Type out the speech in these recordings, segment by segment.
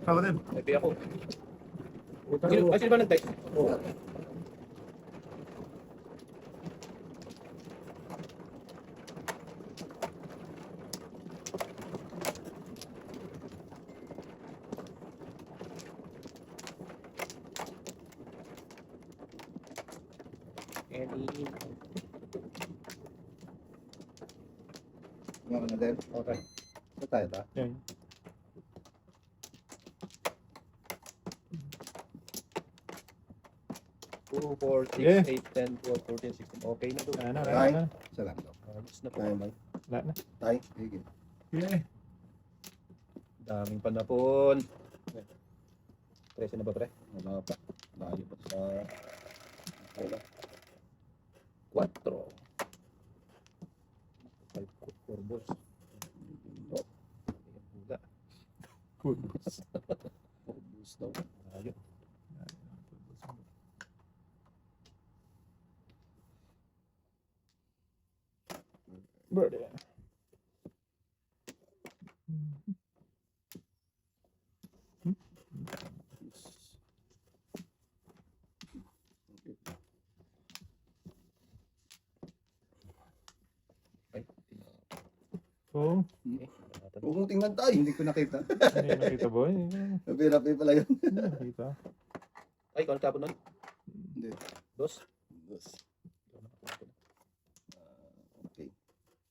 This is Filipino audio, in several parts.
Ako din. Nagbi ako. Ay, sino ba nag-text? Any... Nga na din. Okay. Ito tayo ta. Yan. Two, 4, 6, Yeah. 8, 10, 12, 14, 16. Okay na doon. Ano, Ay. ano. Isa lang daw. Ayos na po. Tayo lang. Wala na. Tayo. Sige. Yeah. Daming panapon. 13 na ba, pre? Wala pa. Layo pa sa... Wala. 4. 4 balls. Oh. Buga. Good. Balls daw. Ayun. Birdie. Ay. So, Okay. Huwag mong tingnan tayo. Hindi ko nakita. hindi nakita boy. Napirapi pala yun. Hindi nakita. Ay, kung ano tapon nun? Hindi. Dos? Dos. Okay.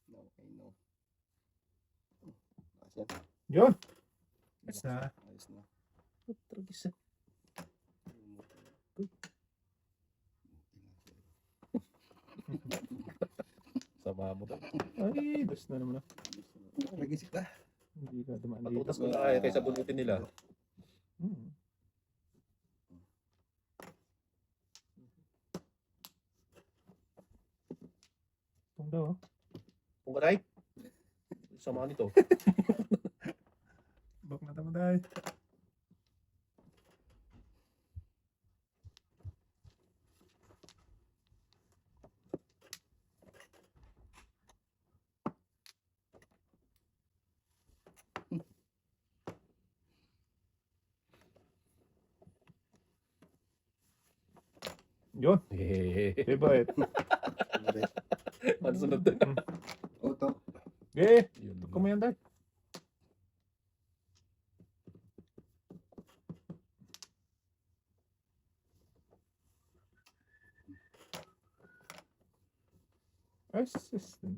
No, okay, no. Ayos yan. Yun. Ayos na. Ayos na. Tragis. Sama mo daw. Ay, dos na naman. Nagisip ka. Hindi ka dumaan dito. Patutas ko na kaya kaysa bunutin nila. Hmm. Itong daw. Kung karay, sama nito. Bak na tama dahil. Yun. Hehehe. Favorite. Ano sunod doon? Oto. Okay. Yun. Kumayan tayo. Ay, system.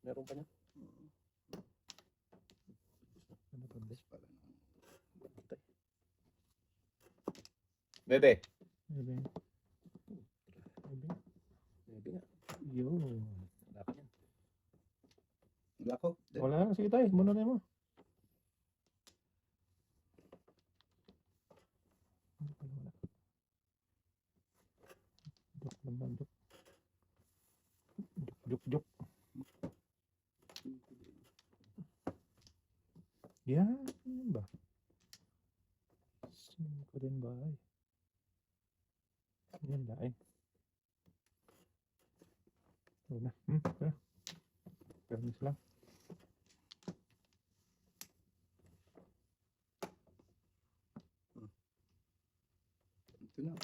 Meron pa niya. Ano ba this? Bebe. Maybe. Maybe. Bebe nga. Yun. Wala pa niyan. Wala ko. Wala na. Sige tayo. Muna na mo. Wala. Duk naman. Duk. Duk. Duk. Yan. Yan ba? Saan ko din ba? Ay. Yan ba? Ay. Ito na. Okay. Permis lang. Ito na.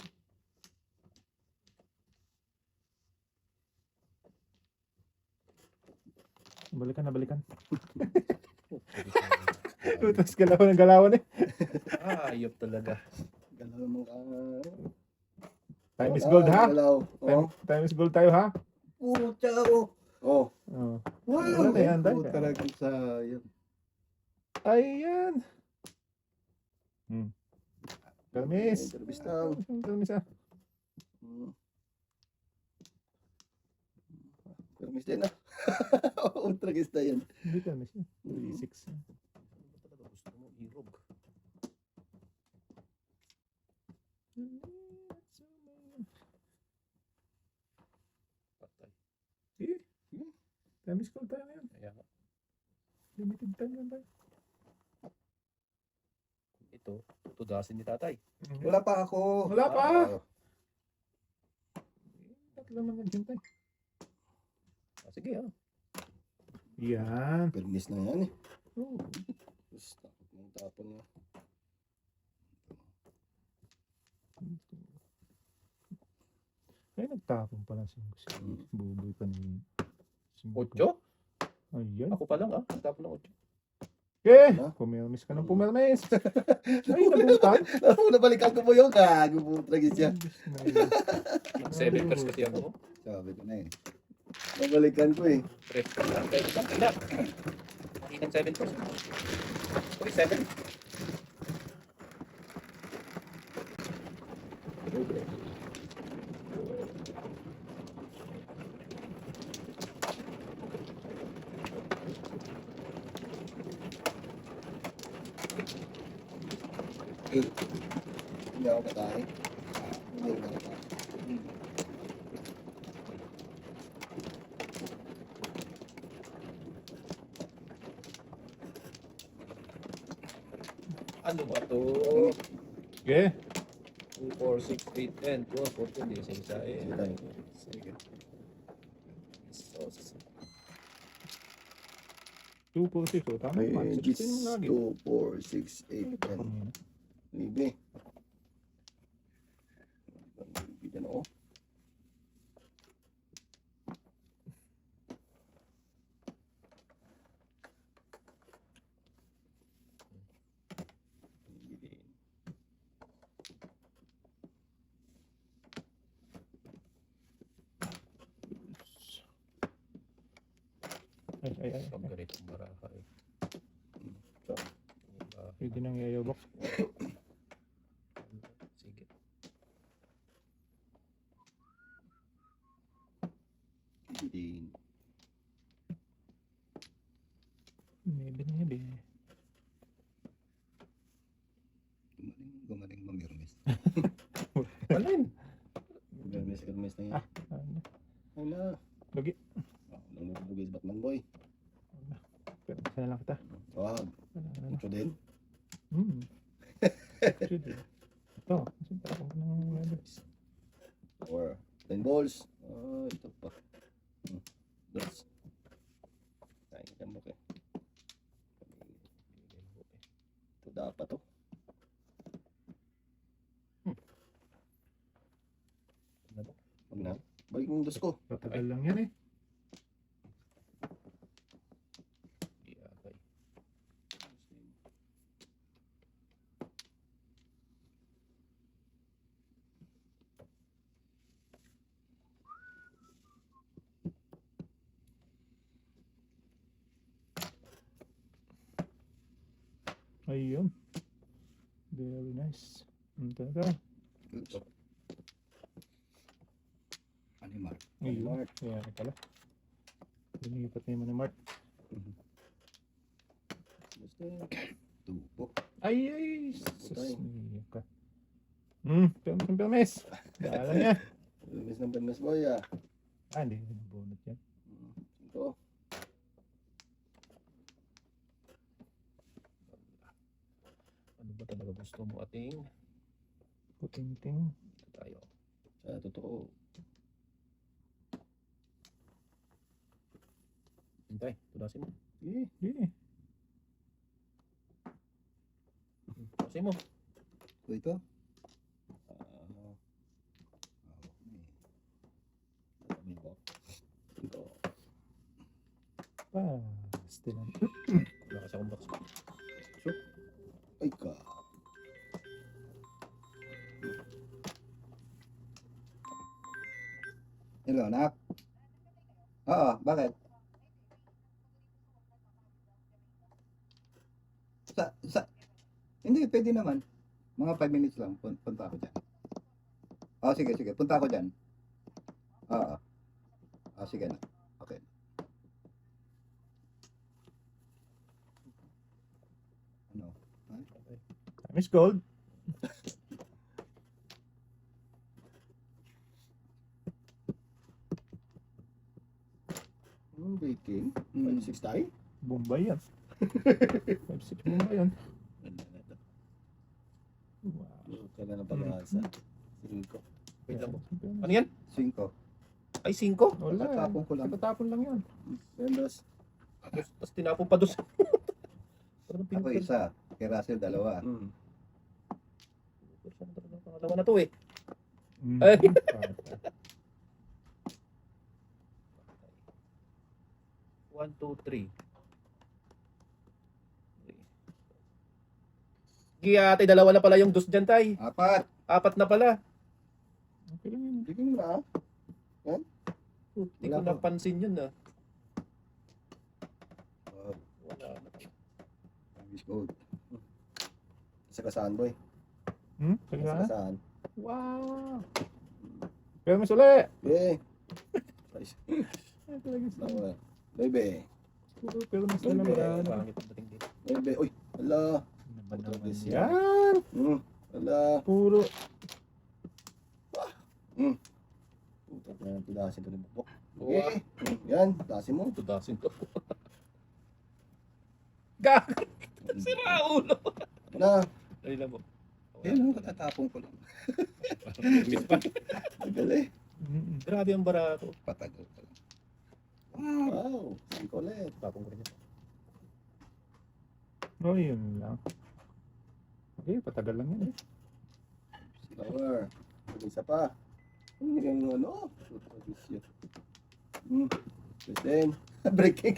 Balikan na balikan. Tapos galawan ng galawan eh. Ayop talaga. Galaw mo ka. Time is gold ha? Galaw. Time is gold tayo ha? Puro tsao. Oh. Oh. Wow. Wala na yan, Puro dahil. talaga sa yan. Ayan. Permis. Permis lang. Permis ah. Permis din ah. Ultra gista yan. Hindi permis eh. 3-6. Talaga gusto mo irog. Patay. Sige. Time is gold tayo ngayon. Kaya nga. Limited time lang tayo. Ito, tutudasin ni tatay. Wala pa ako. Wala pa. Ah, Tatlo lang naghintay. Sige ha. Yan. permis na yan eh. Oh. Tapos, takot mong tapon mo. Ay, nagtapon pala si Buboy kanina. Si Ocho? Ayan. Ako pa lang tapon ng 8. Eh! Ha? Pumirmis ka ng pumirmis. Ay, nabutan. Nabalikan ko po yung gago po tragis siya. 7 cards kasi ako. Sabi ko na eh. Nabalikan ko eh. Ref ka lang. Pwede ka kailan. Hinang 7 cards. Uy, 7. Eh, hindi ako katay. Hindi ako katay. Ano ba to? Okay. 2, 4, 6, 8, 10, 12, 14. Hindi kasi isa eh. Sige tayo. Sige. Sos. 2, 4, 6. Tama May naman. gis Sabihin mo lagi. 2, 4, 6, 8, 10. Kanina. Maybe. Bigyan ako. Ay. Ang ganitong baraha eh. Pwede nang yayabak. Sige. Hindi. Maybe. Gumaling mamirmis. Alin? Mirmis na yan. Ano? Ay na. Lagi. Nang nabugis Batman boy. Pero sana lang kita. Wag. Ano? Ito din. Sige. Ito. Kasi tapos ng levels. Or 10 balls. Ito pa. That's. Ay, yan mo kaya. Ito dapat to. Wag na. Balik mo yung dos ko. Tatagal lang yan eh. Iyagay. Ayun. Very nice. Talaga. Oops. Animal. Ayun. Kaya pala. Lumipat na yung mga Mark. Basta. Tupo. Ay! Sus, Butay. niya ka. Permis. Dala niya. Miss ng Miss Boy ah. Hindi. Bunot yan. Ito. Ano ba talaga gusto mo ating? Puting-ting. Ito tayo. Sa totoo. Hintay, tudasin mo. Eh. Hindi. Tudasin mo. Ito. Ito. Stilan. Wala kasi akong box. Ay ka. Hello, anak. Oo, bakit? Hindi, pwede naman. Mga 5 minutes lang, punta ako dyan. Sige, punta ako dyan. Oo. Sige na. Okay. Ano? Miss Gold. Baking? 5-6 tayo? Bombay yan. 5-6 Bombay yan. Wow. Kailan na pag-aasa? 5. Wait lang. Ano yan? 5. Ay, 5? Wala. Tatapon ko lang. Tatapon lang yan. Sendos. Tapos tinapon pa doon sa... Parang Ako isa. Kay Russell, dalawa. Hmm. Pangalawa na to eh. Mm. Ay. Patay. 1, 2, 3. Kaya ate, dalawa na pala yung dos dyan, tay. Apat. Apat na pala. Okay lang yun. Sige mo na. Hindi ko Wala pa. napansin yun ah. Oh, Wala na. Miss Gold. Sa kasaan, boy. Sige Sa ka. kasaan. Wow. Pero mas uli. Yeah. Nice. Ay, talaga sa- Tama. Baby. Pero mas Hindi. uli. Pangit ang dating dito. Baby. Uy. Ala. Ano ba naman Yes, yan? Ala. Puro. Putak na yung tudasin to ng bukbok. Wow. Okay. Yan. Tasin mo. Tudasin to. Gag! Sira ulo! Na. Dali lang mo. Ayun, katatapong ko lang. Miss pa. Gali. Grabe ang barato. Patagal ka lang. Wow. Siko ulit. Tapong ko rin yan. Oh, yun lang. Okay, patagal lang yan eh. Flower. Isa pa. Hindi ka yung ano. Then. Breaking.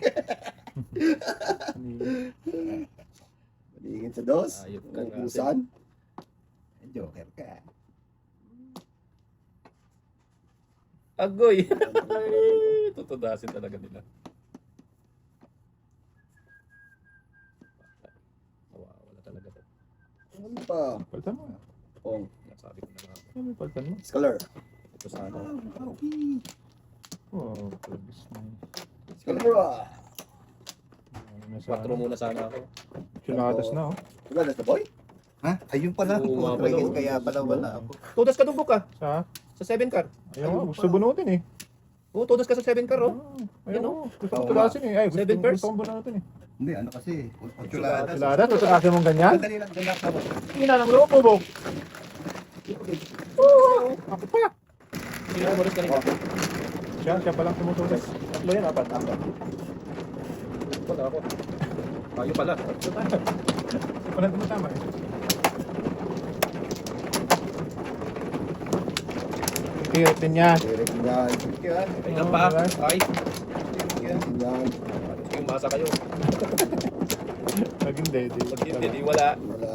Baligin sa dos. Ayop ka nga, Ubusan. Joker ka. Agoy! Ay, tutudasin talaga nila. Wala talaga to. Ano pa? Paltan mo. Pong. Sabi ko na nga. Ano paltan mo? Scholar. Ito sana. Oh, pagis na yun. Scholar. Nasa 4 muna sana ako. Chuladas na oh. Diba, that's the boy? Ha? Ayun pala. Oo nga pala, Pagis oh. kaya pala wala ako. Todas ka dubok ka. Sa? Sa 7 car. Ayaw, gusto bunutin eh. Oo, todas ka sa 7 car oh. Ayaw, gusto Oo kong tulasin eh. Ay, gusto Seven pairs? gusto kong bunutin eh. Hindi, ano kasi. Chuladas. Chuladas, tutulasin mong ganyan? Dali lang, dali lang. Hina ng loob mo, Bog. Ako pa. Sino ang moris kanina? Siya palang tumutulis. Tatlo yan, apat. Wala ako. Tayo pala. Siya palang tumatama eh. Tirit din niya. Direk yan. Yan. Ay, lang pa. Ay, Yan. Yan. yung masa kayo. Naging dead eh. Pag hindi, wala. Wala.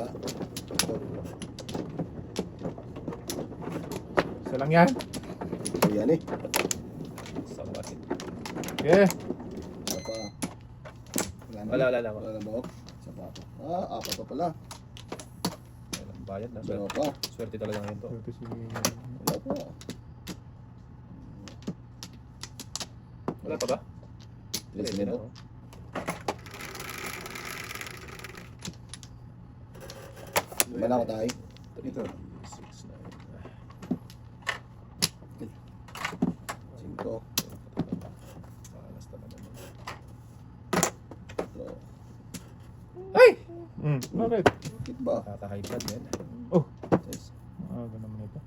Isa lang yan. Ito yan eh. Sabatin. Okay. Isa pa. Wala na. Wala na ba? Isa pa ako. Apat pa pala. Walang bayad na. Dalawa Swerte, pa. swerte talaga ngayon to. Ito si... Wala pa. Wala pa ba? Tres Pwede na, minuto. oh. Wala ako tayo. 3, Ito. 6, 9. 5. Alas talaga naman. Ito. Ay! Bakit? Bakit ba? Tata-high blood yan. Yes. Ah, ganun naman ito.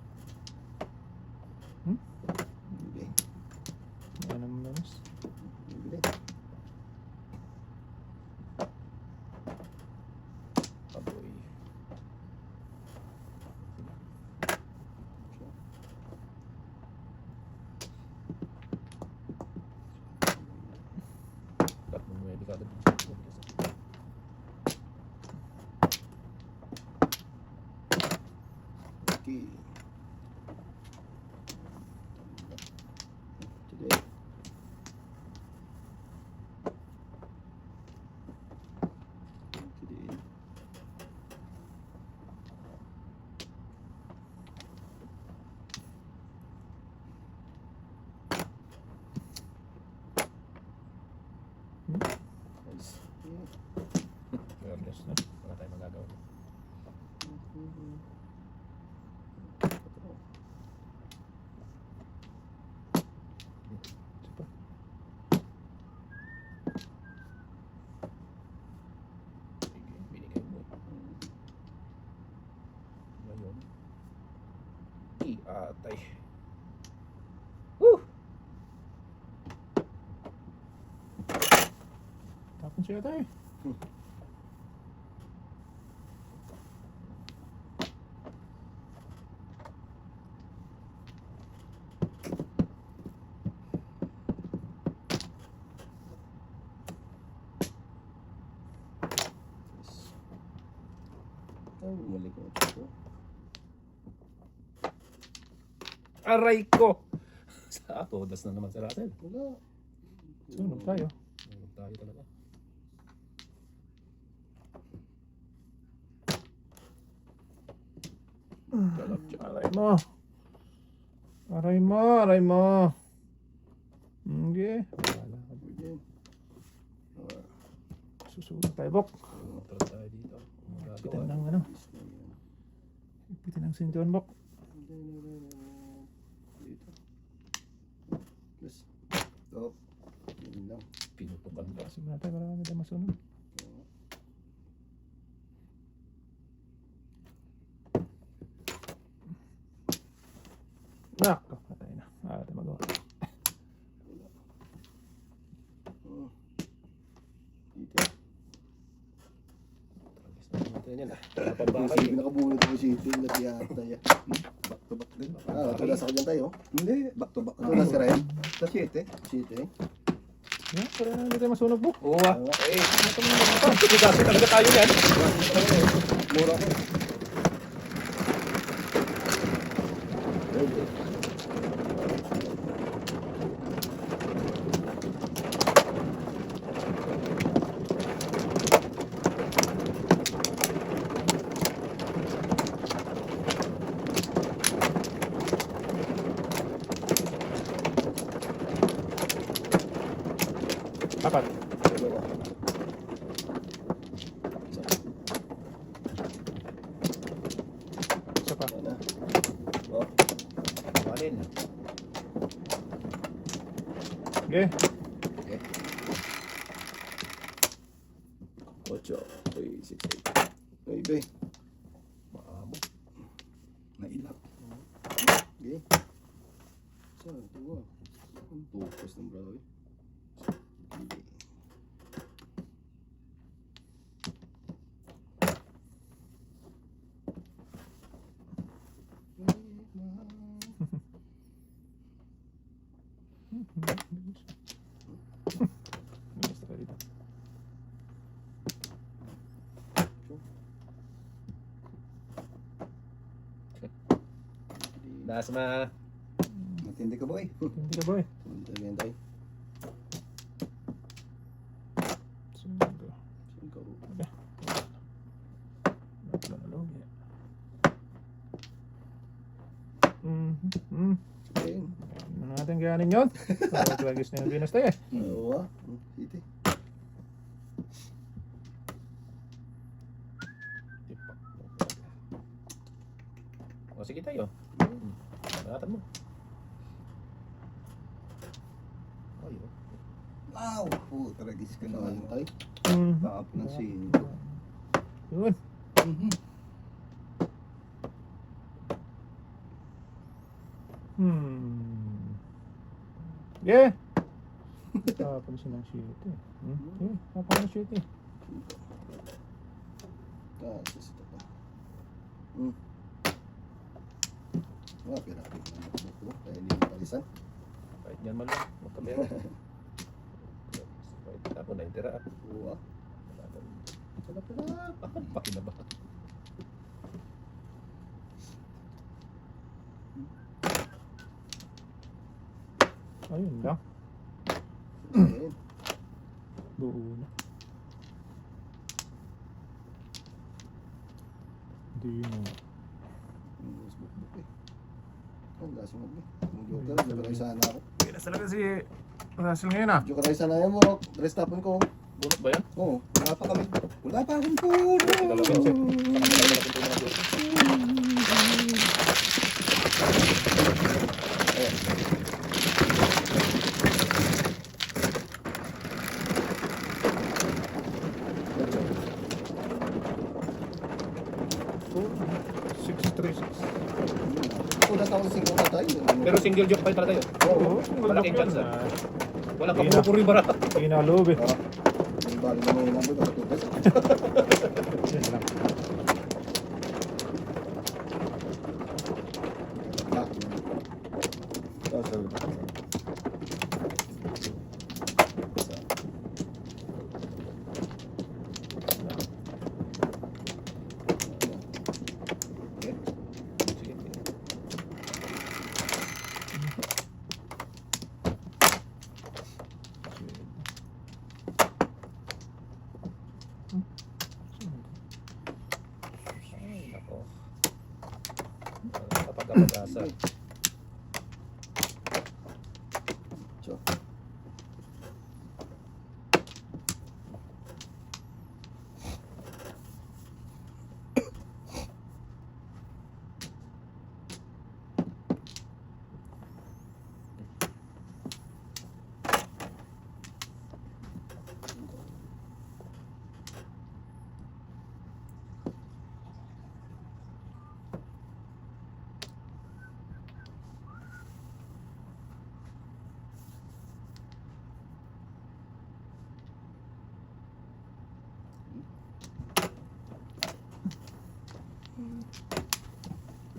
Bibili. Ano naman namis? Bibili. Aboy. Tatlong pwede ka agad. Okay. Today. Today. Nice. Yes na. Wala tayong magagawa. Sige, binigay mo. Ngayon. Iatay. Tapon siya tayo. Ay, bumalik ko ito. Aray ko! Sa todas na naman si Russell. Wala. Sunog tayo. Sunog tayo talaga. Galap siya. Aray mo. Aray mo, aray mo. Okay. Wala. Pwede. Susunog tayo, Bok. Matras tayo dito. Ipitan Magagawa. ng ano. Ipitan ng St. John, Bok. Dito. Plus. Stop. Yun lang. Pinutukan ka. Kasi muna tayo, marami tayo masunog. Nako, patay na. Wala tayo magawa. Dito. Tragis na natin yan ah. Napabakay. Kasi nakabunod ko si Ito. Natiyata yan. Back to back din. Ah, tula sa kanya tayo. Hindi, back to back. Tula si Ryan. Sa 7. City. Yeah, para hindi tayo masunog, Bok. Oo ah. Eh, tugasin talaga tayo yan. Mura ko. Apat. Dalawa. Isa pa. Yan na. Oh. Walin. Okay. Ocho. 3, 6, 8. 9. Maamo. Nailap. Okay. Saan? Ito. Ang focus ng brother. Okay. Gusto ka dito. Dasma. Matindi ka, boy. Hindi ka, boy. Tagayan tayo. Sunog. Cinco. Wala na loob, eh. Okay. Ano natin ganin yun? Tragis na yung Venus tayo, eh. Dalawa. City. O sige tayo. Nakatan mo. Ay, oh. Wow! Oh, tragis ka Saan naman. tayo? Taap ng sin. Yun. Yeah. Tapon siya ng shit, eh. Yeah, tapon ng shit, eh. Ah, sasita pa. Ah, pinakit na ako. Kaya hindi mo palisan. Kahit yan man lang. Magkamera. Kahit tapon na intera. Oo ah. Sarap na. Pakinaba. Ayun lang. Ayun. Buo na. Hindi mo. Mas bukbuk eh. Ang lasing mo eh. Ang joker, joker sana ako. Pinas talaga si Russell ngayon, ah. Joker sana yan mo. Rest upon ko. Bunot ba yan? Oo. Wala pa kami. Wala pa akong puro. Dalawin siya. Dalawin po mga Six, three, six. Una sa akong single patay. Pero single joke pa rin talaga tayo. Oo, Malaking chance, ah. Wala Hindi kang na. puro bara. Hindi na loob, eh. Ah. Ang bali naman yung number. Nakatutas. Yan lang. Ah. Oh, sorry. Ay, nako. Kapag-apag-asa. So,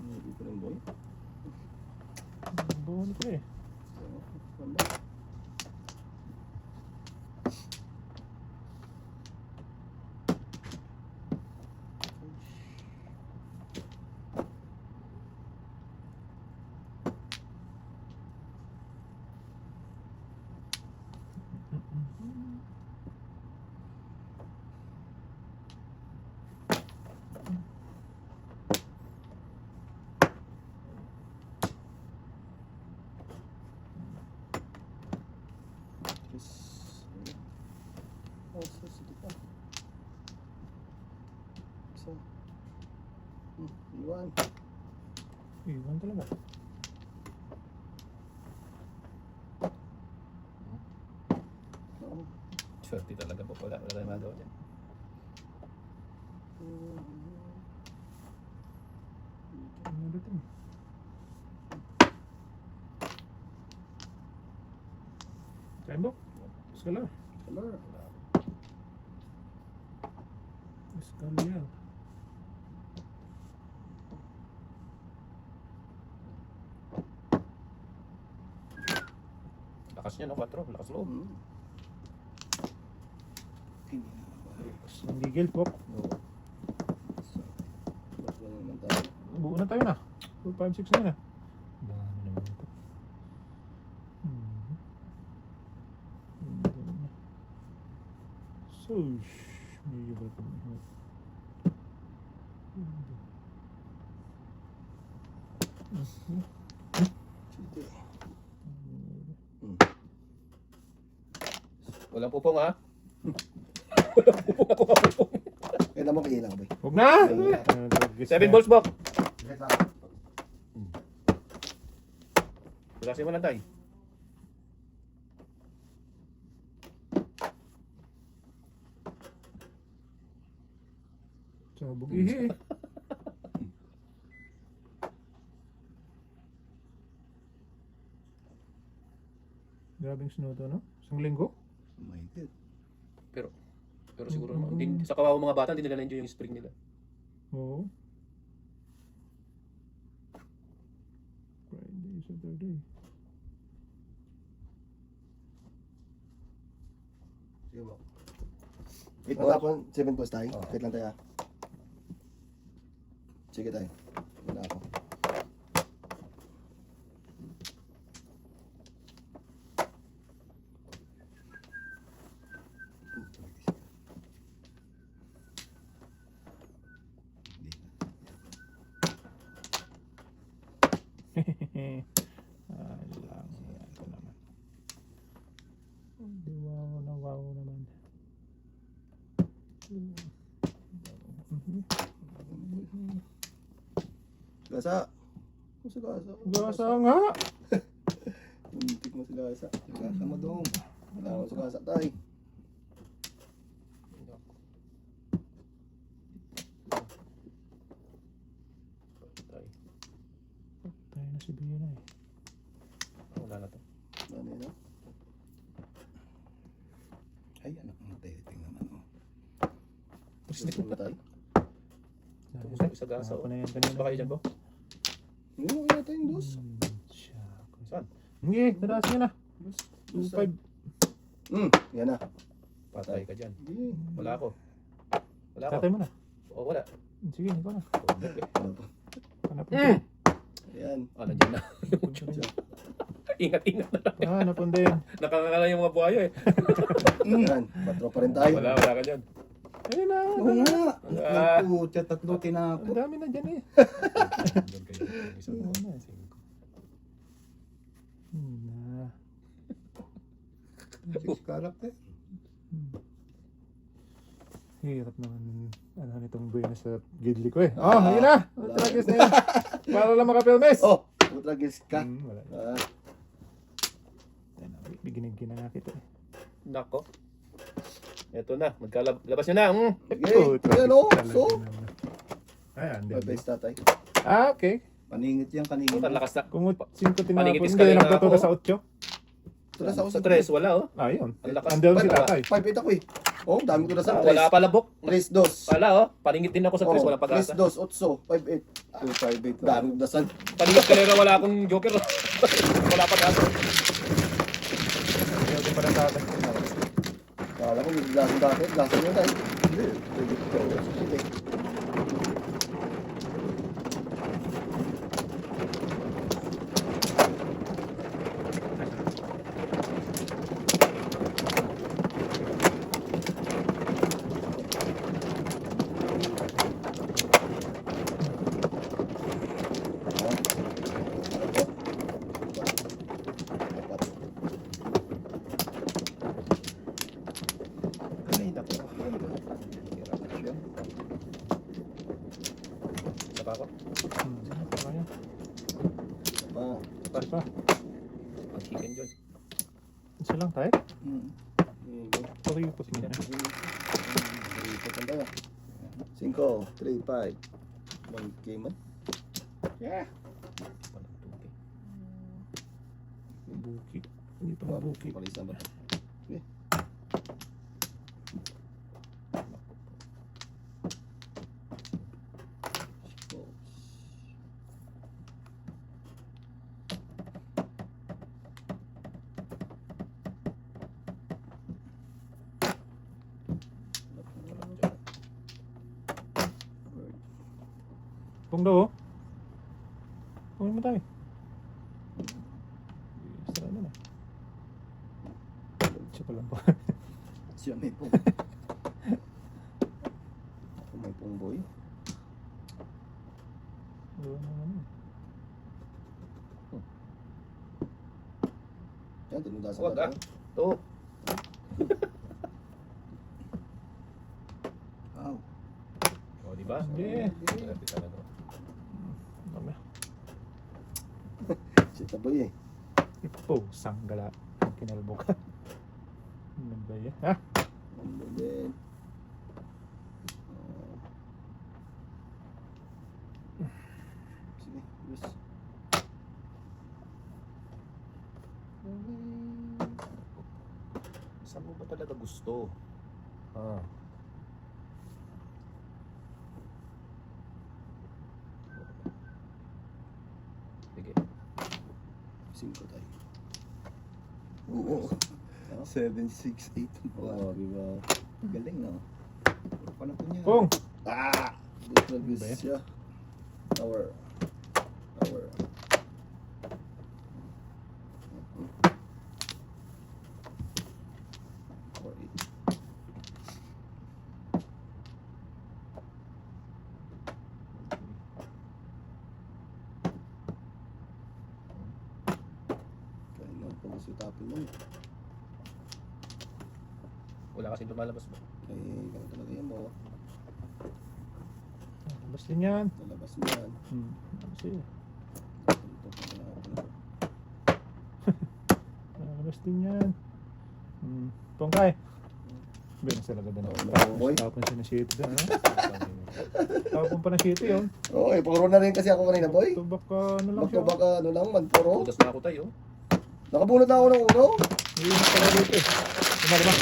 hindi ko rin boy. Buwan ko eh. So, wala. Yes. Oh, so, sige pa. Isa. Iwan. Iwan talaga. Oo. Swerte talaga po. Wala tayong magawa dyan. Ano ulit eh. Sembok. Skala. Color. Skala. Lakas niya, no? 4. Lakas loob. Hindi na mabalik. Ang gigil po. Oo. Ba't wala naman tayo? Buo na tayo na. 2, 5, 6 na na. Dami naman ito. So, medyo ba ito? Sige. Walang pupong, ha? Kaya naman kayo lang, boy. Huwag na! 7 balls, Bok. Sige lang. Pulasin mo lang tayo. Sabog ihi eh. Grabing snow to, no? Isang linggo? Mahigit. Pero siguro naman, hindi, sa kawawa mga bata, hindi nila na-enjoy yung spring nila. Oo. Friday, Saturday. Sige ba? Matapon, 7 plus tayo. Oo. Wait lang tayo. Sige tayo. Wala ako. Ay lang, ito naman. Di wow naman. Gasa. Kung sa gasa. Gasa nga! Muntik mo sa gasa. Gasa mo doon. Wala akong sa gasa tayo. Tayo. Tayo na si Bia na eh. Wala na to. Ano yun, ah? Ay, anak ng dating naman. Oh. Gusto mo tayo? Isa gasa. Ako na yan Gusto kanina. ba kayo dyan, Bok? Hindi mo kaya tayong dos. Siya. Saan? Hindi, tataas niya na. Dos. 2-5. Yan na. Patay ka dyan. Hindi. Wala ako. Wala ako. Tatay mo na. Oo, wala. Sige, ikaw na. Ano to? Hanapin ko. Ayan. Ah, nandiyan na. Ingat-ingat na lang. Hanapin din. Nakakakala yung mga buhayo eh. Ayan. 4 pa rin tayo. Wala ka dyan. Ayun na. Oo nga. Ah. Nagputya, tatlo Ang tinapot. dami na dyan eh. Doon kayo. Isang Oo na. Cinco. Na. 6 character. Hirap naman ano nitong buhay sa gidli ko eh. Oh, ayun na. Wala. Tragis na yun. Para lang makapilmes. Oh, utragis ka. Wala. Ah, Biginig na nga kita eh. Nako. Ito na. Labas nyo na. sige. Oh, tragis Ayan, oh. talaga So, naman. Ayan, may di. best tatay. Ah, okay. Paningit yan, kaningit. Ang lakas na. Kung 5 tinapon, Panigitis hindi ka rin nagbato ako. na sa 8. Ito na sa Sa usap. tres, wala oh. Ah, yun. Ang lakas. Andun si Wala. tatay. 5-8 ako eh. Oh, dami ko na sa Wala pala bok. 3-2. Wala oh. Paningit din ako sa tres. Walang pag-asa. 3-2, 8, 5-8. 258. Dami ko dasal. Paningit ka na wala akong joker. Wala pag-asa. Ayaw din pa ng tatay. Kala ko may lasang dati. Lasang yun tayo. Hindi. Sige. Ay, nako. Isa pa ako. Kaya. Ah, Pa. Ang chicken dyan. Isa lang tayo. Hmm. Pag-iyo po siya. Ikot tayo. 5, 3, 5. 1K man. Yeah. Walang tuki. Buki. Hindi pa mabuki. Palis na ba ito? Pong daw oh. Pong mo tayo. Sara na na. Siya pa lang po. Siya may pong. Ako may pong boy. Wala na ano. Yan, tinudasan Huwag na ah. tayo. To. Wow. O, di ba? Sige. Swerte talaga. Dami. Si Taboy eh. Ipo. Sanggala. Kinalbo ka. Ano ba yan? Ha? Ano din? Sige, yes. Saan mo ba talaga gusto? Ah. Sige. 5 tayo. Oo. 7, 6, 8. Oo, di ba? Galing no. Paano po niya? Pong! Ah! Ano Good ba yan? service siya. Tower. Tower 8. Kaya lang po gusto tapin mo. Wala kasing lumalabas mo. Kaya ganun talaga yan mo. Labas din yan. Nalabas mo yan. Kasi, labas din yan. Pong kay. Bien, nasa lagad na. Oo, boy. Tapon siya na shitty doon. Ano? Tapon pa na shitty yun. Oo, puro na rin kasi ako kanina, boy. Ito baka ano lang siya. Baka ano lang, magpuro. Udas na ako tayo. Nakabunot na ako ng uno. Iinit pala dito eh. Lumalabas.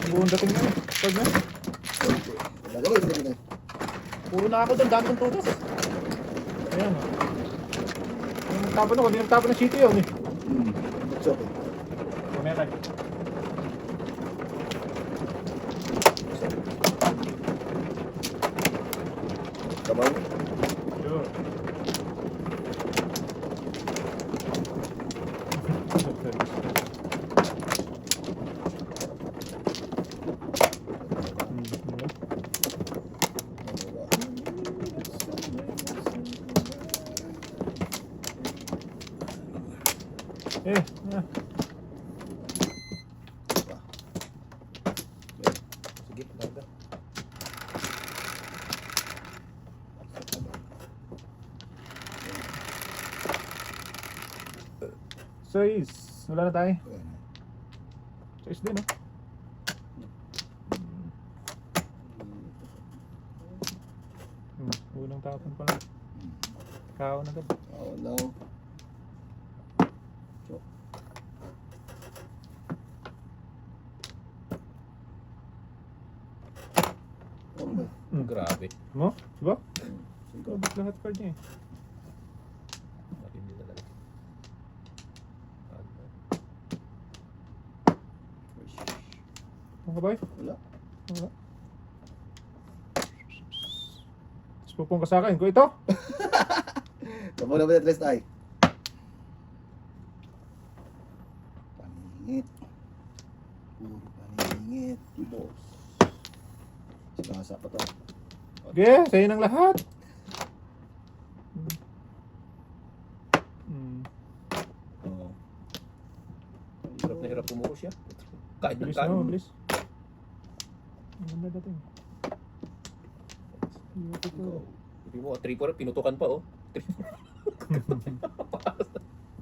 Buong dating na eh. Pag na. Lalawin sa ganyan. Puro na ako doon. Dami kong tutos. Ayan o. Yung tapon ako, hindi yung tapon ng shitty yun eh. It's okay. Mamaya tayo. Kabaw. Sure. 6. Wala na tayo. Ayan. 6 din, no? Unang tapon pa lang. Kaon agad. Oo lang. Oh, Grabe. Mo? Diba? sige. Ubus lahat card niya eh. Matindi talaga. Ano ka ba? Wala. Wala. Tapos pupong ka sa akin. Ko ito? Tapos na ba yung rest ay? Paningit. Puro paningit. Boss. Sikasa pa to. Okay, sa'yo ng lahat. Oo. Hirap na hirap pumuho siya. Kain ng Bilis kain. na, bilis. Ang ganda dating. Go. Hindi mo, 3-4, pinutukan pa oh.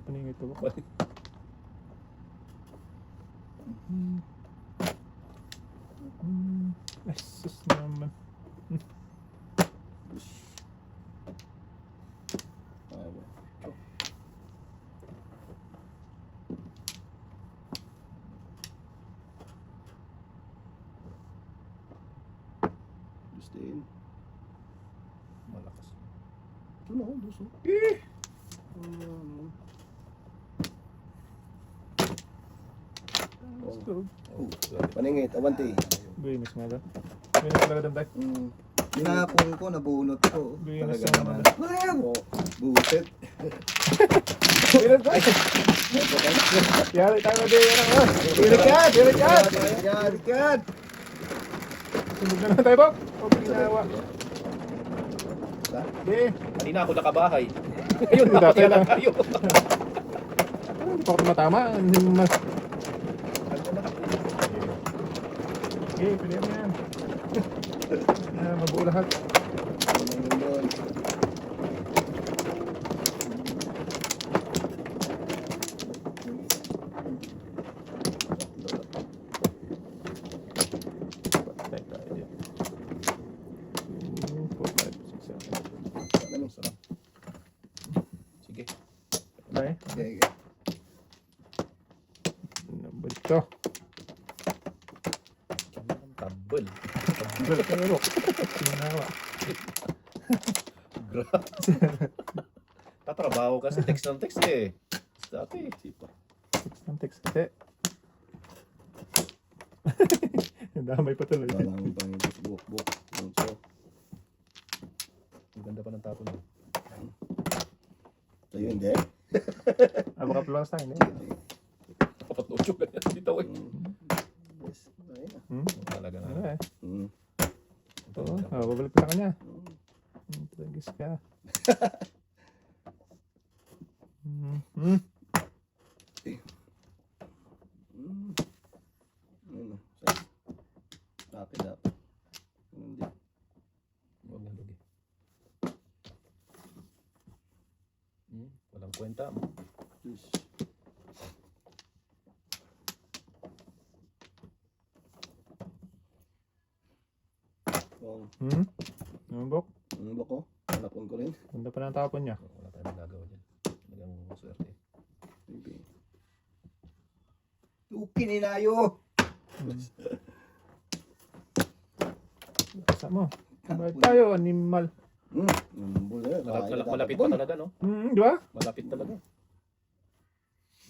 Paningit ko. Asus naman. Justin. Malakas. Ito na ako, duso. Let's go. Oh, grabe. Paningit, awanti. Binis nga daw. Binis talaga damday. Tinapon ko, nabunot ko. Binis Talaga naman. naman. Oo. Buset. Binis ba? Yari tayo din. Dilikat! Dilikat! Yan, yan. Sunog na naman tayo, Bob. Huwag ginawa. Okay. Kanina ako nakabahay. Ayun, Dati napatay lang. lang tayo. Hindi pa ako tumatama. Hindi mo mas... Okay, pwede mo yan. Mabuo lahat. Patay tayo dyan. 2, 4, 5, 6, 7. Sarap. Sige. Patay. Okay, okay. Balik to. Tabel. Balik to, Rok. Sinawa. Grabe. Tatrabaho kasi text ng text eh. Dati. Sipa. Ang text kasi. Damay pa tuloy. Wala akong paningit. Buk. So, Ang ganda pa ng tapon mo. sa'yo hindi. Baka plus tayo. Kapat na usyo ganyan dito eh. Yes. Ayun na. Talaga Ano nga. eh? Mm. Oo, babalik pa sa kanya. Tagis ka. Mm. Ayun na. Dapat. Hindi. Huwag na lugi. Walang kwenta. Yes. Oh, Ano, Bok? ano ba ko? Hanapon ko rin. Ganda pa ng tapon niya. Wala tayong magagawa dyan. Talagang swerte. Maybe. Tuki ni Nayo. Kasa mo. Balik tayo, animal. Bula. Malapit pa talaga no? Di ba? Malapit talaga.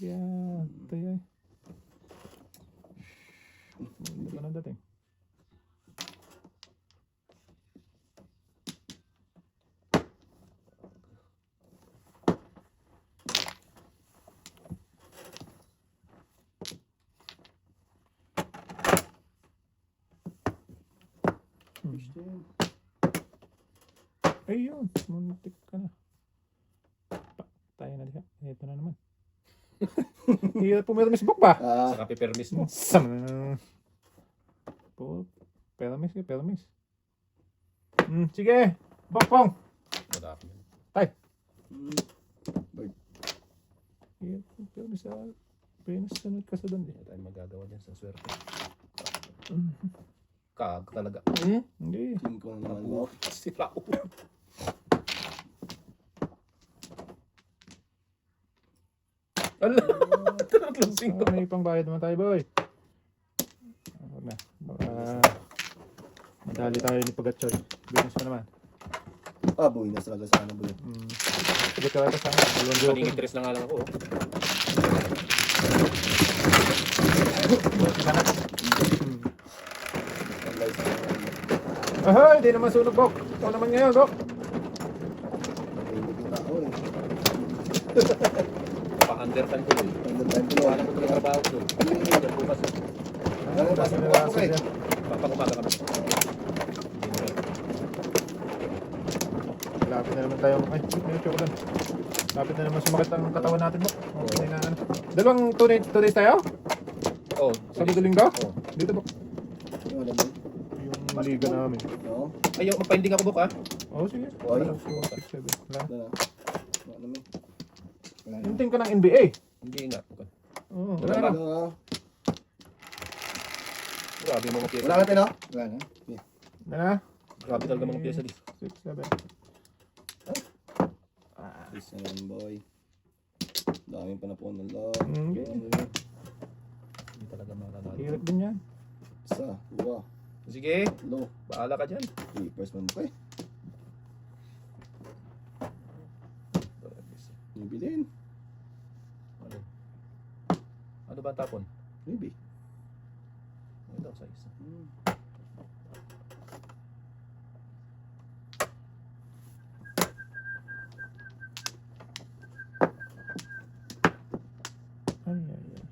Yeah, tayo. Ganda pa ng dating. Ayun, muntik ka na. Tayo na diha. Ito na naman. Hirap pumirmis Bok ba? Sa kape permis mo. Sama. Po, permis ka, permis. Sige, Bokpong. Malapit. Tay. Pero sa Pinas sunod ka sa doon Hindi tayo magagawa dyan sa swerte. eh. Kag talaga. Hindi. Team ko na naman mo. Sila ulo. Ala, tatlong singko. May pang bayad naman tayo, boy. Huwag na. Baka madali tayo ni Pagatchoy. Venus mo naman. Ah, buhay na talaga sana buhay. Pagat ka tayo sa akin. Dalawang joker. Paningin-tres na nga lang ako. Oh. Isa na. Taglay sa mga Ahay, di naman sunog, Bok. Ikaw naman ngayon, Bok. hindi ko tao eh. Pa-undertime ko eh. Under time ko Paano lang. ko trabaho ko? Hanggang bukas eh. Ano ba sa buwan ko eh? Papakumaga kami. Lapit na naman tayo. Ay, may choke lang. Lapit na naman sumakit ang katawan natin, Bok. Okay na, ano. Dalawang 2 days tayo? Oh, Sabado linggo? Oh. Dito, Bok. Yung ano ba? Yung liga namin. Oo. Ayaw, magpa-ending ako, Bok, ha? Oo, sige. Oy. 2, 6, 7. Wala. Wala na. Wala naman. Wala na. Yung team ka ng NBA. Hindi nga. Oo, Wala wala na. Wala na. Grabe mga pyesa. Wala natin, no? Wala na. Wala na. Grabe talaga mga pyesa dito. 6, 7. Peace na yan, boy. Daming panapon ng love. Okay. Hindi talaga makalala. Hirap din yan. Isa, dua, Sige, lo. bahala ka dyan. First man mo eh. Bibilin. Ano? Ano ba ang tapon? Maybe. Ano daw sa isa? Ay, ay, ay.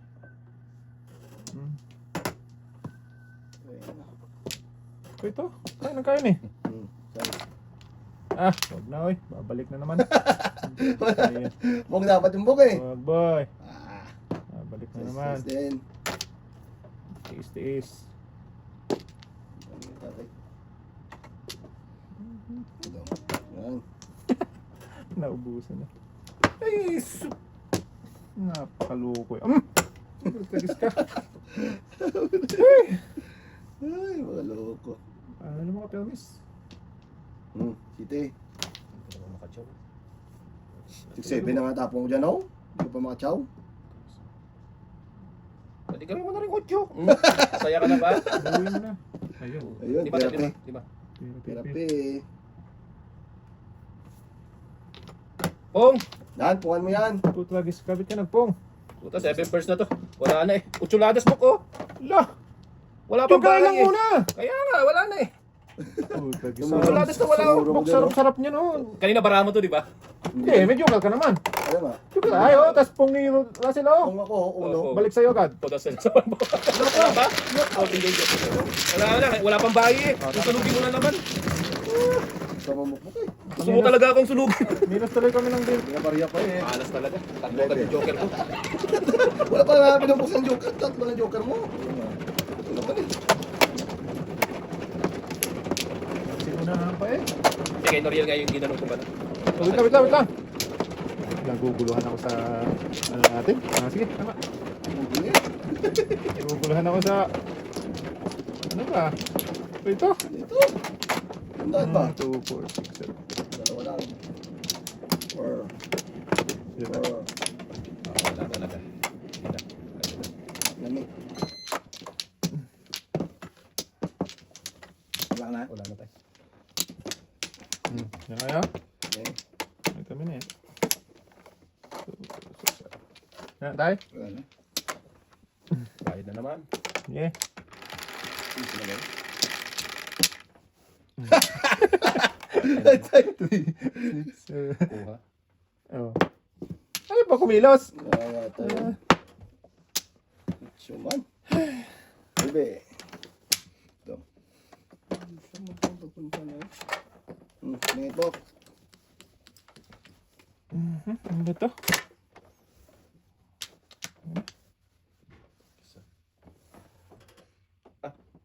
Ito, kain ng kain eh. Sorry. Ah, wag na oy. Babalik na naman. Ayan. Huwag dapat yung book eh. Wag boy. Ah, Babalik na naman. din. Tiis-tiis. Tatay. Ito. Yan. Naubusan na. Ay, napakaloko eh. Tagis ka. Ay, mga loko. Ano mo ka, Pelvis? City. Hindi talaga makachaw. 6-7 na nga tapong ko dyan, oh. Hindi ko pa makachaw. Pwede gawin mo na rin 8. Masaya ka na ba? Gawin mo na. Ayun. Ayun, Di ba? therapy. Di ba? Therapy. Pong! Yan, pungan mo yan. Tutlagis, kabit ka nagpong. Puta, 7 first na to. Wala na eh. Uchuladas mo ko. La! Wala pang Tugay barang lang eh. muna! Kaya nga, wala na eh. Tutlagis. Uchuladas na wala. Siguro ko din. Sarap-sarap niya no. Kanina bara mo to, di ba? Hindi, medyo ka naman. Alam mo, Joker, ay oh, tas pong ni Russell oh. kung ako, uno. Oo. Balik sa'yo agad. Todas sa saban mo. Wala pa? Oh, hindi. Wala pang bayi eh. Susunugin mo na naman. Sama mo po eh. Gusto mo talaga akong sunugin. Minus tuloy kami ng game. Pinapariya pa eh. Malas talaga. Tatlo agad yung joker ko. Wala pa nga pinapuksan yung joker. Tatlo na joker mo. Ano ba eh? Sinunahan pa eh. Hindi, kay Noriel nga yung ginanong ko ba na? Wait lang. Naguguluhan ako sa ano natin. Sige, tama. Hindi. Naguguluhan ako sa ano ba? Ito. Ito. Tandaan ba? 2, 4, 6, 7. Dalawa lang. Or. Diba? Or. Wala talaga. Lamig. Wala na. Wala na tayo. Yan kaya? Okay. Ay kami na eh. Yan, tayo? Wala na. Bayad na naman. Yeah. Peace na lang. Kuha. Oh. Ay pa kumilos. Kaya tayo. Suman. Bebe. Ito. Saan mo ito papunta na eh? Nangit po. Ano ba to?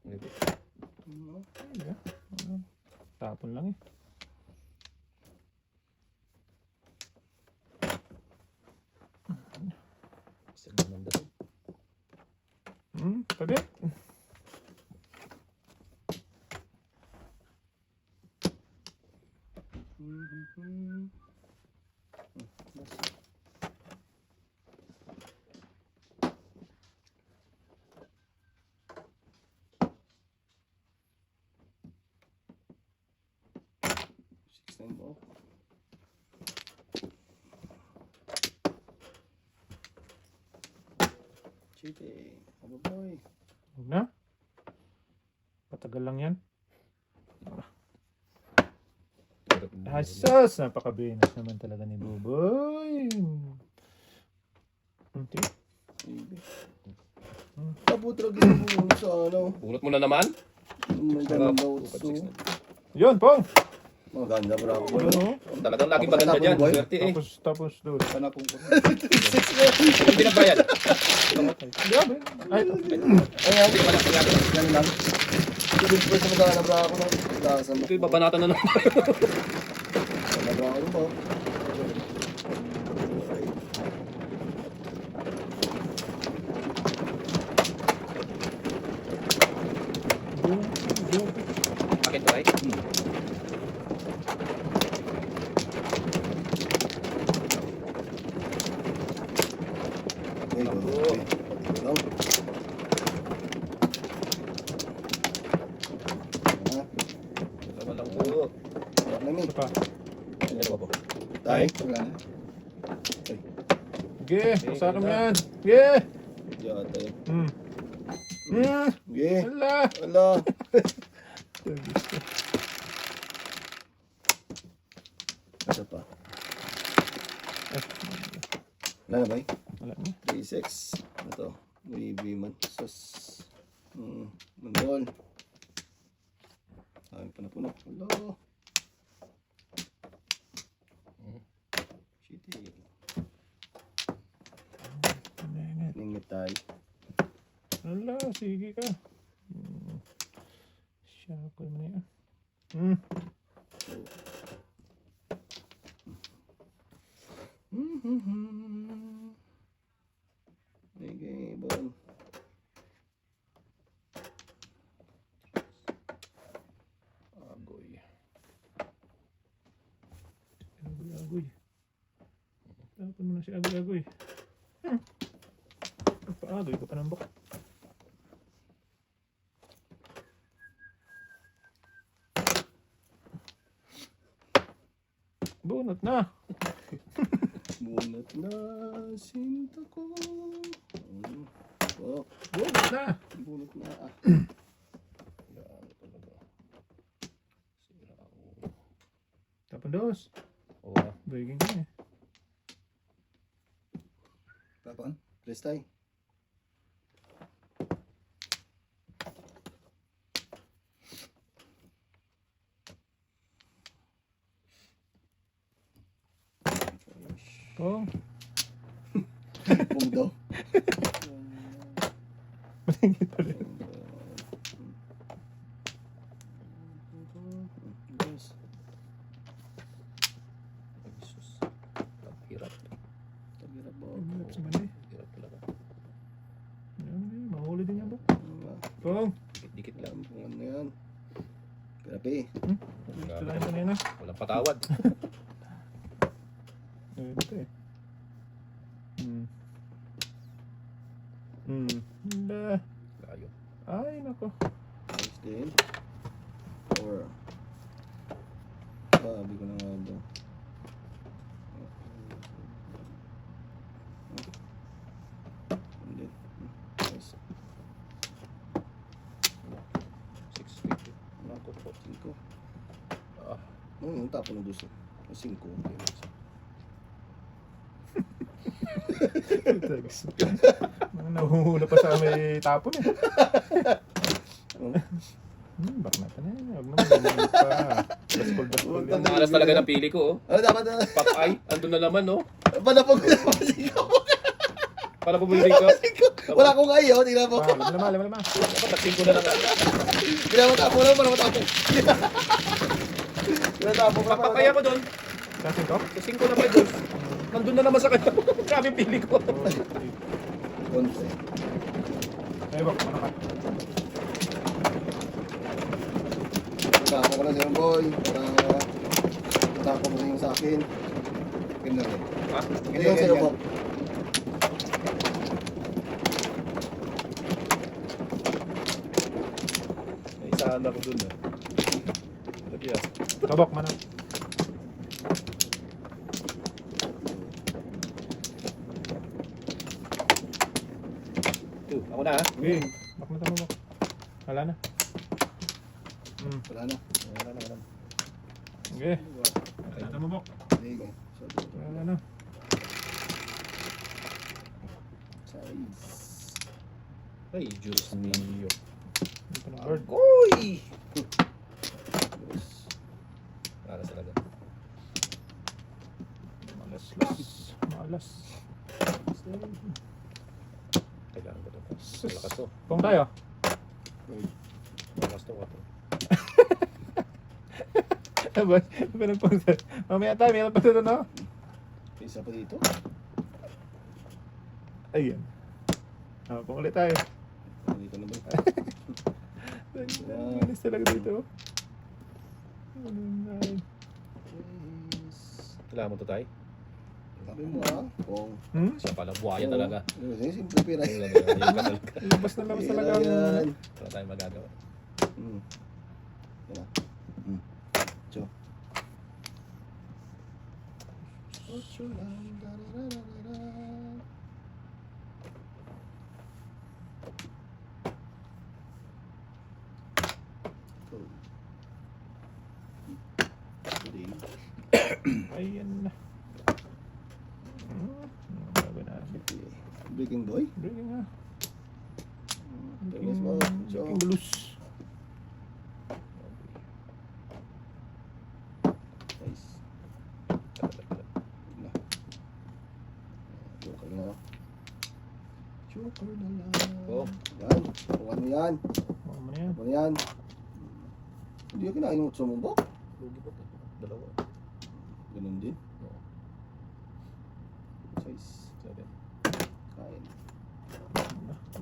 Hindi. Tapon lang eh. 16 ball. Cheating. Aba boy. Huwag na. Patagal lang yan. Asas! Napakabinas naman talaga ni Buboy. Unti. Maybe. Tabutrag yung buong sa ano. Bunot mo na naman. May ganun daw. So, Yun, Pong! maganda bro. Ano? Talagang laging maganda dyan. Boy. Swerte eh. Tapos doon. Sana kung Hindi pinagbayad. Grabe. Ay, Ayan. Yan lang. Siguro po sa magana bro ako na. Lasa mo. Okay, babanatan na naman. Magana bro ako ba? Bakit ba eh? Okay, go. Okay. Lang. Naman lang po. Namin. ito pa. Ano ba po? Tay. wala na. Sige, masarap yan. Sige! Yata eh. Hmm. Okay. Hala! Ala. Isa pa. Wala na ba eh? Wala na. 36. Ito. Maybe man. Sus. Mandol. Ay, panapuna. Hello. Shitty. Ningit tayo. Hala, sige ka. Siya ko mo na yan. Okay, bon. Agoy. Agoy. Tapon mo na si Agoy. Paagoy ko pa ng baka. Bunot na. Bunot na sinta ko. Oh, Bunot na. bunot na. Tapon dos. Oo. Breaking ka eh. Tapon? Press tayo. Pong. Pum daw. Malingit ulit. Yes. Ay, sus. Ang hirap. Tagirap ba? Hirap sa mali. Hirap talaga. Mahuli din yan ba? Pong. Dikit-dikit lang. Ano na yan? Grabe. Gusto lang yung kanina. Walang patawad. Dito eh. Hindi. Layo. Ay, nako. Nice din. Or sabi ko na nga daw. Hindi. Yes. 650. Nako, 14 ko. Ah. Ano yung tapo ng gusto? 5. Tags. Nahuhula pa sa may tapon eh. Bak natin eh. Huwag naman naman pa. Baskol yan. Malas talaga ng pili ko. Oh. Ano dapat na? Popeye. Andun na naman, no? Palapag ko na pasigaw. Para bumili ka. Wala akong ayaw. Tingnan mo. Lama. Dapat nagting ko na lang. Tingnan mo tapo lang para matapo. Tingnan tapo ka para Papakaya ko doon. Kasin ko? Kasing ko na pa doon. Nandun na naman sa kanya. Grabe yung pili ko. Konse. Ay, bak. Ano ka? Tapo ko na siya boy. Para Tapos mo yung sa akin. Ganun rin. Ha? Ito yung sa'yo po. May isahan ako dun eh. Lagi ah. Tabak man ah. Ito, ako na ah. Okay. Bak na tamo mo. Wala na. Wala na. Wala na, wala na. Okay. Wala na mo bok. Sige. Wala na. Size. Ay, Diyos mio. Ito na bird. Agoy! Malas talaga. Malas. Malas. Kailangan ko ito. Malakas to. Pong tayo. Malakas to. Wato. Ba? Pinagpong tayo. Mamaya tayo. Meron pa dito no? Isa pa dito. Ayun. Pong ulit tayo. Dito naman. Malis talaga dito. Ayun. Kailangan mo to tayo. Sabi mo ha. Kung. Siya pala, buhaya talaga. Simple pira. Ayun lang, ayun ka talaga. Labas na labas talaga ang... Yan. Wala tayong magagawa. Yan na. Cho. Ocho lang. Darararara. Go. Today. Ayan na. Bago na. Breaking boy. Breaking na. Tagas mo. Cho. Breaking the loose. Nice. Na. Joker na lang. Joker na lang. Oh. Yan. Kung ano yan. Mga mo na yan. Ano yan. Hindi ka kinain ng utso mo ba? Lugi po to. Dalawa. Ganun din. Oo. Size. Seven. Kain.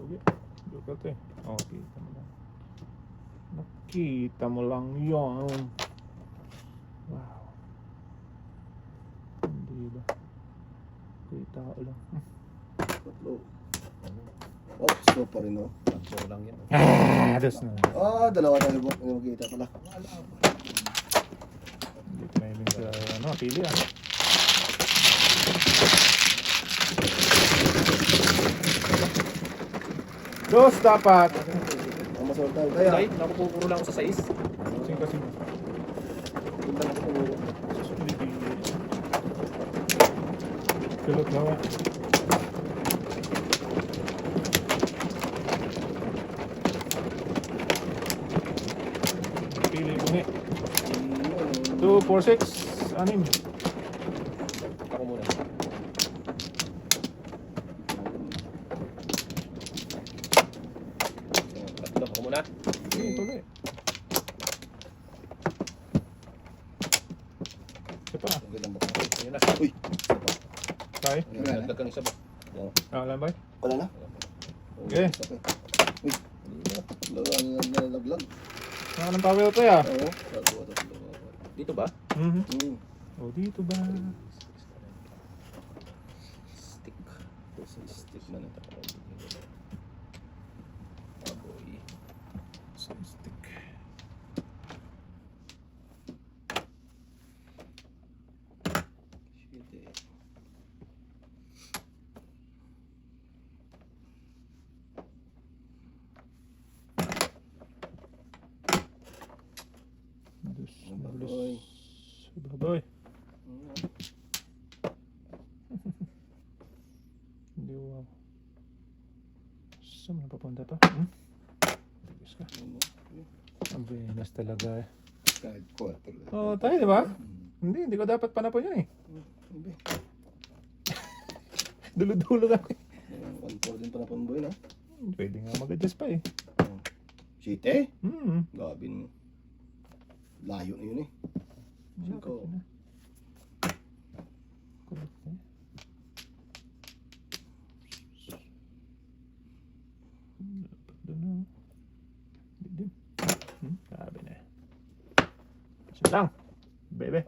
Lugi. Joker to eh. Oh, kita mo lang. Nakita mo lang yun. Wow. Hindi ba? Kita ko lang. Tatlo. Oh, slow pa rin oh. Tatlo lang yan. Dos na. Dalawa tayo po. Hindi makita pala. Hindi ko na yun sa ano, pili ah. Dos dapat. Ang masarap tayo. Kaya, Kaya, nakupuro lang ako sa 6. Singko. punta na sa pumuro. Kulot gawa. Pili ko nga. 2, 4, 6, 6. Ako muna. Tatlo, ako muna. Sige, tuloy. Isa pa. Okay lang ba? Ayun na. Uy! Kaya? Nagdag ka ng isa ba? Wala ba? Wala na? Okay. Isa pa. Uy! Nalaglag. Wala ng power to ya. Oo. Tatlo. Dito ba? O dito ba? Stick. Stick na nito. Aboy. Sa stick. Shit eh. Dos, Baboy. baboy. Hindi wow. Saan mo napapunta to? Bilis ka. Ang bilis talaga eh. Kahit 4. Oo, tayo di ba? Hindi ko dapat panapon yun eh. Hindi. Dulo-dulo lang eh. 1-4 din pa na pamboy na. Pwede nga mag-adjust pa eh. Site? Hmm. Gabin. Layo na yun eh. Cinco. Correct eh. Dapat doon na. Didim. Sabi na. Isa lang. Bebe.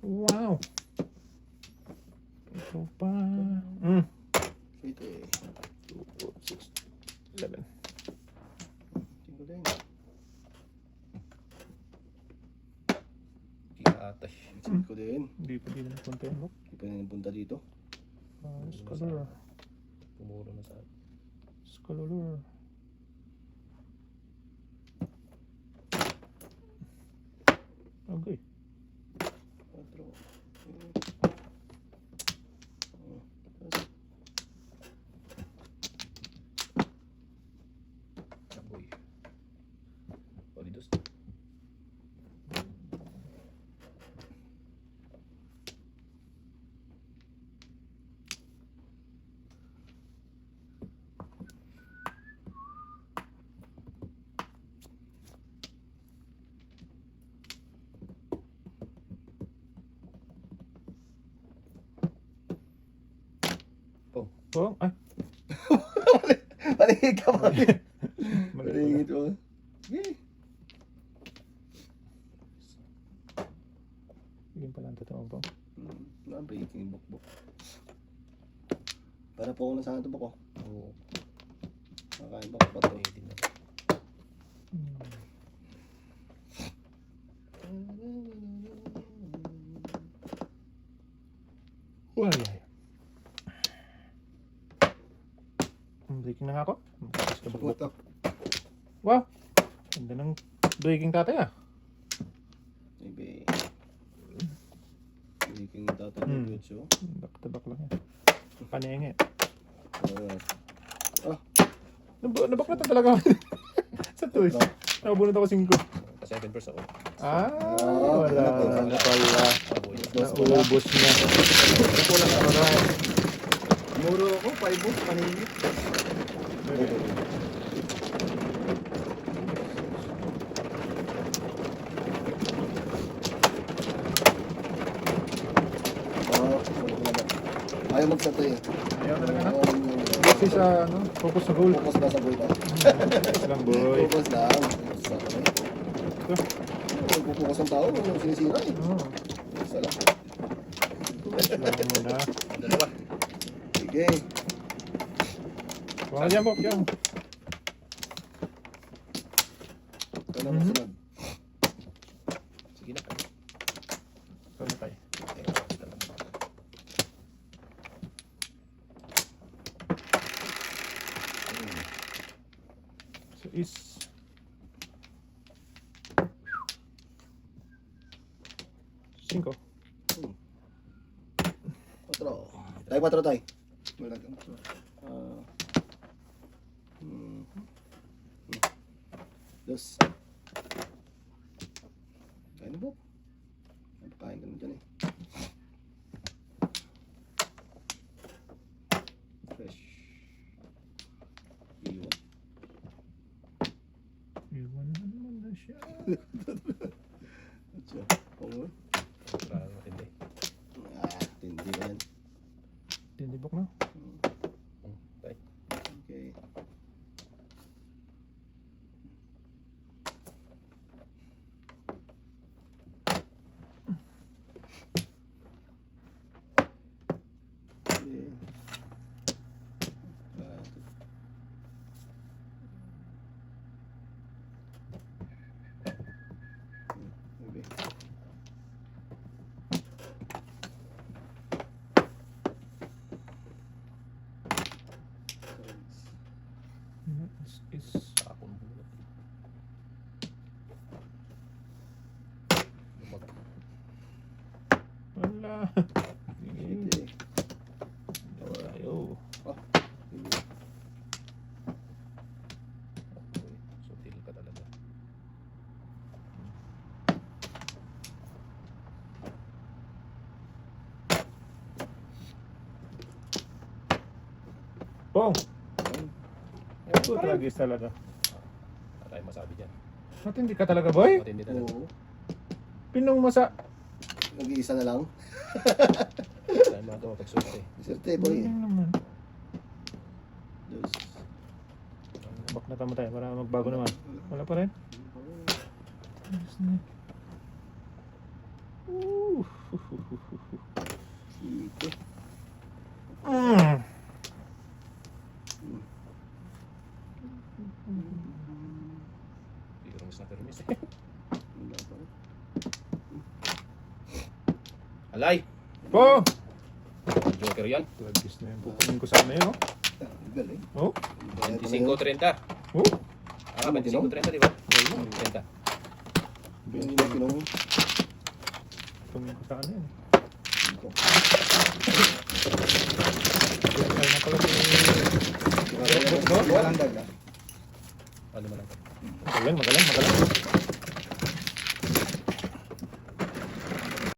Wow. Ito pa. 7. 2, 6, 11. Tingko din. Kiatay. 5 din. Hindi pa din napunta yun, look. Hindi pa rin punta dito. Scholar. Pumuro na sa akin. Scholar. Okay. 4. Aboy. Palidos. Oh, ay. Paligid ka pa. Mali Paligid mo. Okay. Yun pala ang totoo po. Ano ba yung bukbuk? Para po ako na sana ito ko. Oo. Makain ba ko pa ito? Pwede na. Ay. Breaking na nga ako. Puto. Wow. Ganda ng breaking tatay ah. Maybe. Hindi kong tatalo YouTube. Back to back lang yan. Panenge. Ah. Nabaklatan talaga ako. Sa toys. Nakabunod ako 5. Pa 7 first ako. Wala na pala. Aboy. Naubos na. Alright. Muro ako, 5 paningit. Ayaw magsato eh. Ayaw talaga na. Kasi sa focus sa goal. Focus na sa goal ka. Lang boy. Focus lang. Focus ang tao, yung sinisira eh. Isa lang. Lang muna. Dalawa. Sige. Wala dyan, Bok. Yan. Ikaw na masunod. Sige na. Ikaw na tayo. So is... Cinco. 4. Tayo 4 tayo. Wala kang Dos. Kain na po. Napakain ka naman dyan eh. Fresh. Iwan. Iwan na naman na siya. At siya. Oo. Parang matindi. Tindi na yan. Hindi, Bok na. Tay. Okay. Okay. Okay. Is... Ako ng bulot. Lumag. Wala. Sige. Okay. Tayo. Aboy. Sutil ka talaga. Bong! Ito talaga is talaga. Wala tayong masabi dyan. Matindi ka talaga, boy. Matindi talaga. Oo. Pinong masa... Nag-iisa na lang. Wala tayong mga pagsulte. Serte boy. Ano naman? Dos. Bak na tama tayo para magbago naman. Wala pa rin. Ayos na. Sige. Pirmis na pirmis eh. Wala pa rin. Alay! Po! Joker yan. Lagis na yun. Pupunin ko sana yun, oh. Galing. Oh? 25-30. Oh? Ah, 25-30 di ba? 30. Hindi na kinuha. Pupunin ko sana yun. Dito. Ay, na pala si... Walang daga.